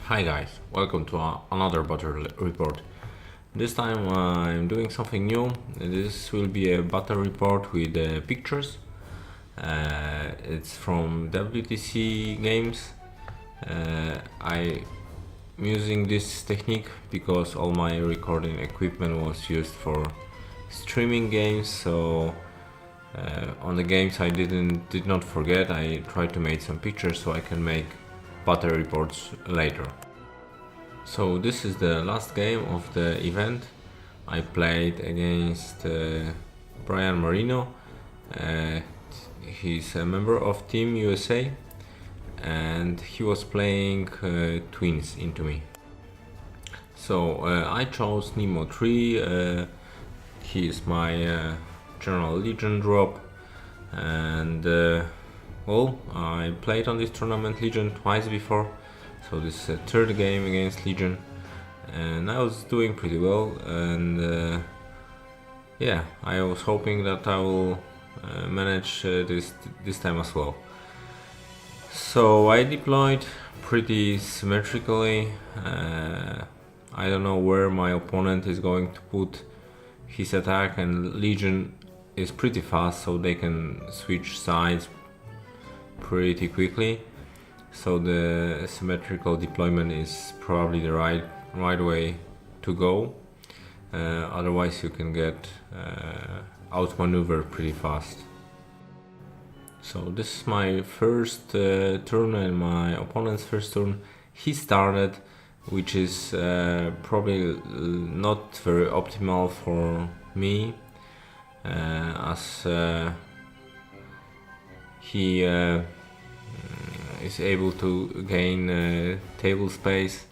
Hi guys, welcome to another battle report. This time I'm doing something new. This will be a battle report with pictures. It's from WTC games. I'm using this technique because all my recording equipment was used for streaming games, so on the games I did not forget. I tried to make some pictures so I can make battle reports later. So this is the last game of the event. I played against Brian Marino. He's a member of Team USA and he was playing twins into me. So I chose Nemo3. He is my General Legion drop, and well, I played on this tournament Legion twice before, so this is a third game against Legion, and I was doing pretty well, and yeah, I was hoping that I will manage this time as well. So I deployed pretty symmetrically. I don't know where my opponent is going to put his attack, and Legion is pretty fast, so they can switch sides pretty quickly, so the symmetrical deployment is probably the right way to go. Otherwise you can get outmaneuvered pretty fast. So this is my first turn and my opponent's first turn. He started, which is probably not very optimal for me, as he is able to gain table space.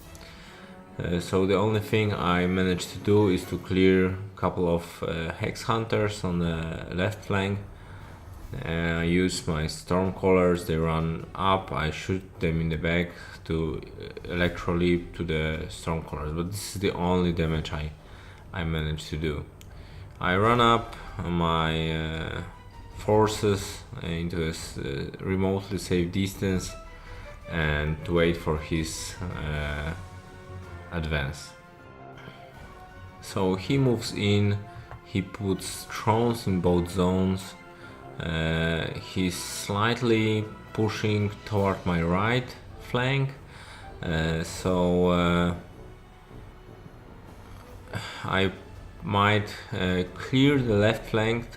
So the only thing I managed to do is to clear a couple of Hex Hunters on the left flank. I use my Stormcallers, they run up, I shoot them in the back to Electro Leap to the Stormcallers, but this is the only damage I managed to do. I run up my forces into a remotely safe distance and wait for his advance. So he moves in, he puts drones in both zones. He's slightly pushing toward my right flank, so I might clear the left flank,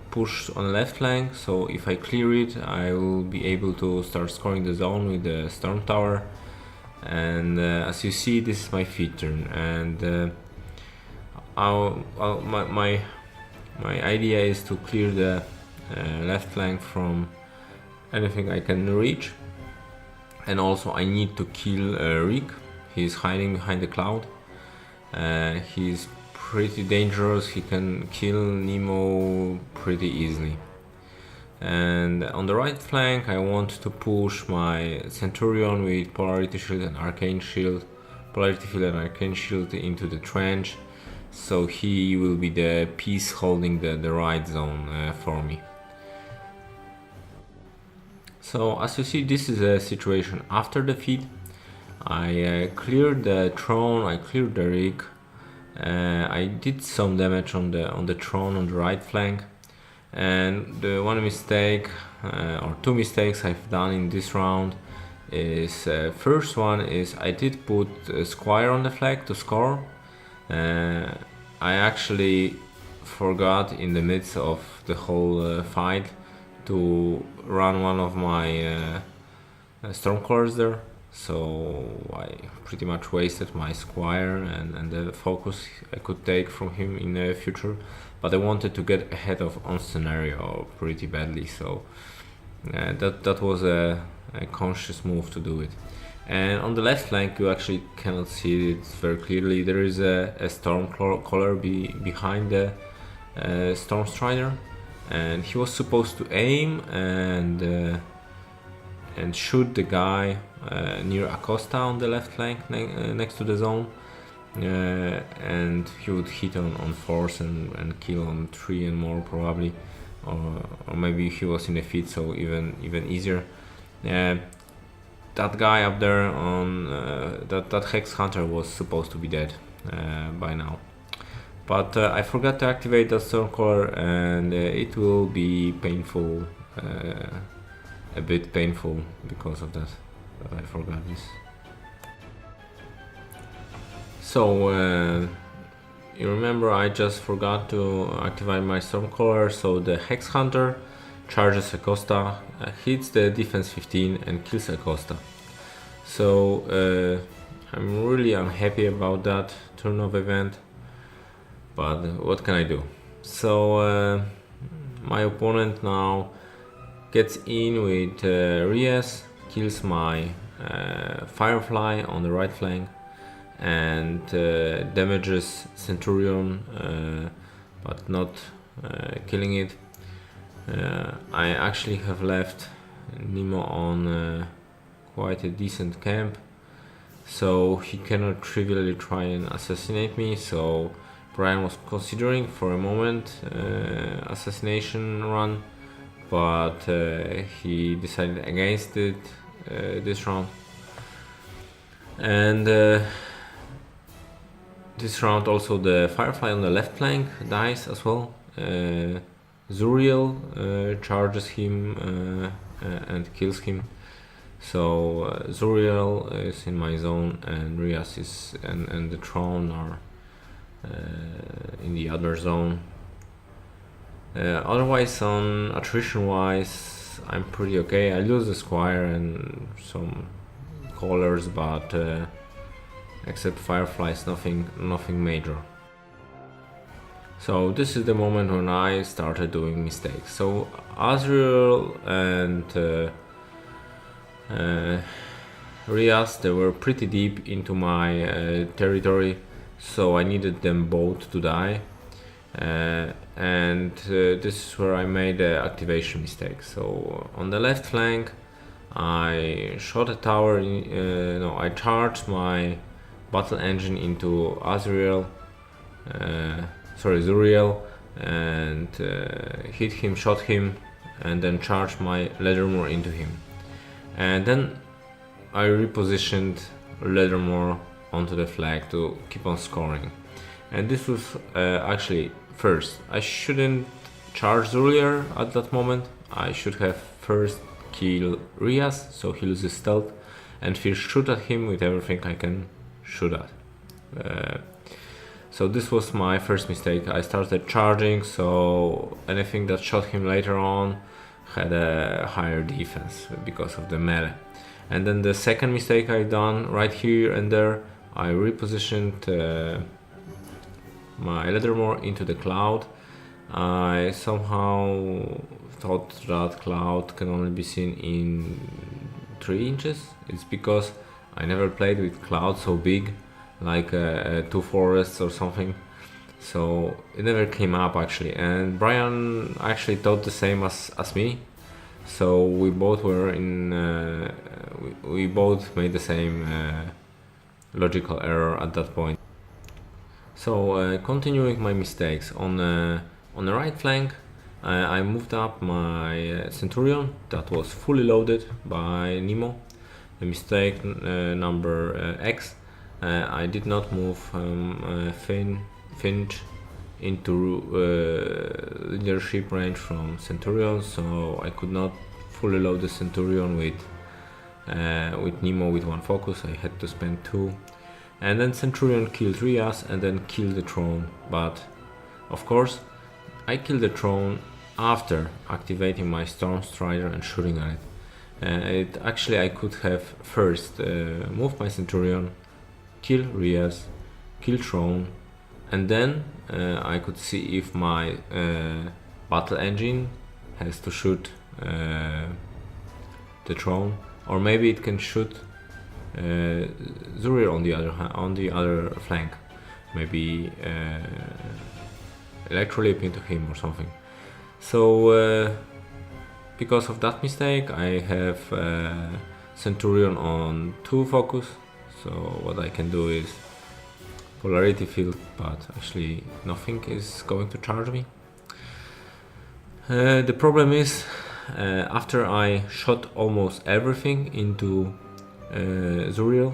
push on the left flank. So if I clear it, I will be able to start scoring the zone with the Storm Tower. And as you see, this is my feed turn, and my idea is to clear the left flank from anything I can reach, and also I need to kill Raek. He's hiding behind the cloud. He's pretty dangerous, he can kill Nemo pretty easily. And on the right flank I want to push my Centurion with Polarity Shield and Arcane Shield, Polarity Field and Arcane Shield into the trench, so he will be the piece holding the right zone for me. So as you see, this is a situation after defeat. I cleared the throne, I cleared the rig, I did some damage on the throne on the right flank, and the one mistake or two mistakes I've done in this round is first one is I did put Squire on the flag to score. I actually forgot in the midst of the whole fight to run one of my Stormcallers there, so I pretty much wasted my Squire and the focus I could take from him in the future, but I wanted to get ahead on scenario pretty badly, so that was a conscious move to do it. And on the left flank you actually cannot see it very clearly. There is a Stormcaller behind the Stormstrider, and he was supposed to aim and shoot the guy near Acosta on the left flank next to the zone, and he would hit on force and kill on 3 and more probably, or maybe he was in the feed, so even easier. That guy up there on that Hex Hunter was supposed to be dead by now. But I forgot to activate that Stormcaller, and it will be painful, a bit painful because of that I forgot this. So you remember I just forgot to activate my Stormcaller, so the Hex Hunter charges Acosta, hits the defense 15 and kills Acosta. So I'm really unhappy about that turn of event, but what can I do? So my opponent now gets in with Rhyas, kills my Firefly on the right flank, and damages Centurion, but not killing it. I actually have left Nemo on quite a decent camp, so he cannot trivially try and assassinate me. So Brian was considering for a moment assassination run, but he decided against it this round. And this round also the Firefly on the left flank dies as well. Zuriel charges him and kills him. So Zuriel is in my zone, and Rhyas is and the throne are in the other zone. Otherwise, on attrition wise, I'm pretty okay. I lose the Squire and some callers, but except Fireflies, nothing major. So this is the moment when I started doing mistakes. So Azrael and Rhyas, they were pretty deep into my territory, so I needed them both to die, and this is where I made the activation mistake. So on the left flank I shot a tower, I charged my battle engine into Zuriel, and hit him, shot him, and then charged my Laddermore into him. And then I repositioned Laddermore onto the flag to keep on scoring. And this was actually first. I shouldn't charge Zuriel at that moment. I should have first kill Rhyas, so he loses stealth, and first shoot at him with everything I can shoot at. So this was my first mistake. I started charging, so anything that shot him later on had a higher defense because of the melee. And then the second mistake I done right here and there, I repositioned my Laddermore into the cloud. I somehow thought that cloud can only be seen in 3 inches. It's because I never played with cloud so big, like 2 forests or something, so it never came up actually. And Brian actually thought the same as me, so we both were in we both made the same logical error at that point. So continuing my mistakes on the right flank, I moved up my Centurion that was fully loaded by Nemo. The mistake number X. I did not move Finch into leadership range from Centurion, so I could not fully load the Centurion with Nemo with one focus. I had to spend two. And then Centurion killed Rhyas and then killed the throne. But of course, I killed the throne after activating my Storm Strider and shooting at it. Actually, I could have first moved my Centurion, kill Rhyas, kill throne, and then I could see if my battle engine has to shoot the throne, or maybe it can shoot Zuriel on the other flank, maybe electroleap into him or something. So because of that mistake, I have Centurion on 2 focus. So what I can do is polarity field, but actually nothing is going to charge me. The problem is after I shot almost everything into Zuriel,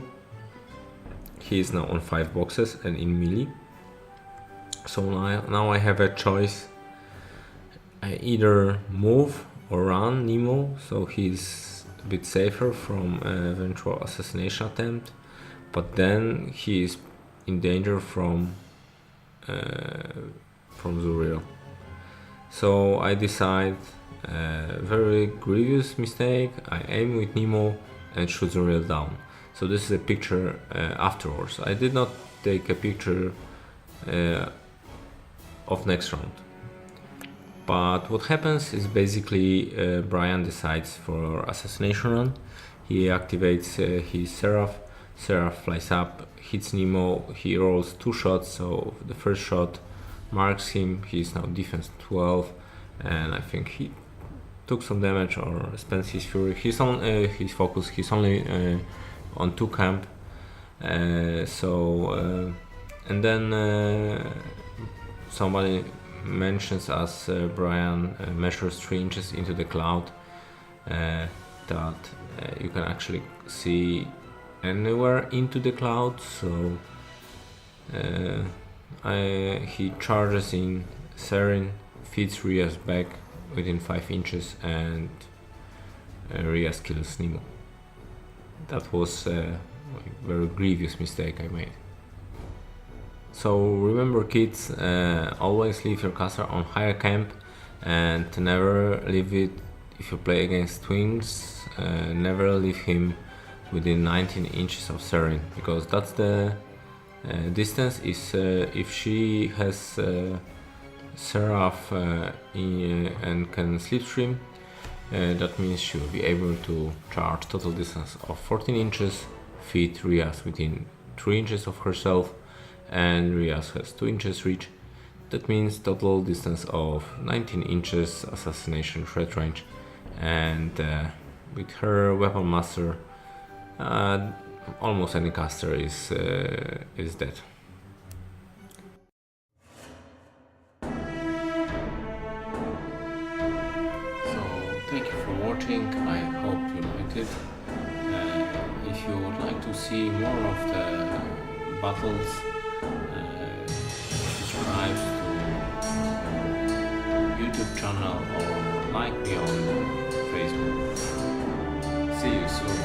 he is now on 5 boxes and in melee. So now I have a choice. I either move or run Nemo, so he's a bit safer from eventual assassination attempt, but then he is in danger from Zuriel. So I decide very grievous mistake. I aim with Nemo and shoot Zuriel down. So this is a picture afterwards. I did not take a picture of next round. But what happens is basically Brian decides for assassination run. He activates his Seraph. Seraph flies up, hits Nemo. He rolls 2 shots. So the first shot marks him. He is now defense 12, and I think he took some damage or spends his fury. He's on his focus. He's only on 2 camp. And then somebody mentions as Brian measures 3 inches into the cloud that you can actually see anywhere into the cloud. So he charges in Saeryn, feeds Rhyas back within 5 inches, and Rhyas kills Nemo. That was a very grievous mistake I made. So remember, kids, always leave your caster on higher camp, and never leave it if you play against twins. Never leave him within 19 inches of Saeryn, because that's the distance. Is if she has Seraph and can slipstream, that means she will be able to charge total distance of 14 inches, feed Rhyas within 3 inches of herself, and Rhyas has 2 inches reach. That means total distance of 19 inches assassination threat range, and with her weapon master, almost any caster is dead. So thank you for watching. I hope you liked it. If you would like to see more of the battles, subscribe to YouTube channel or like me on Facebook. See you soon.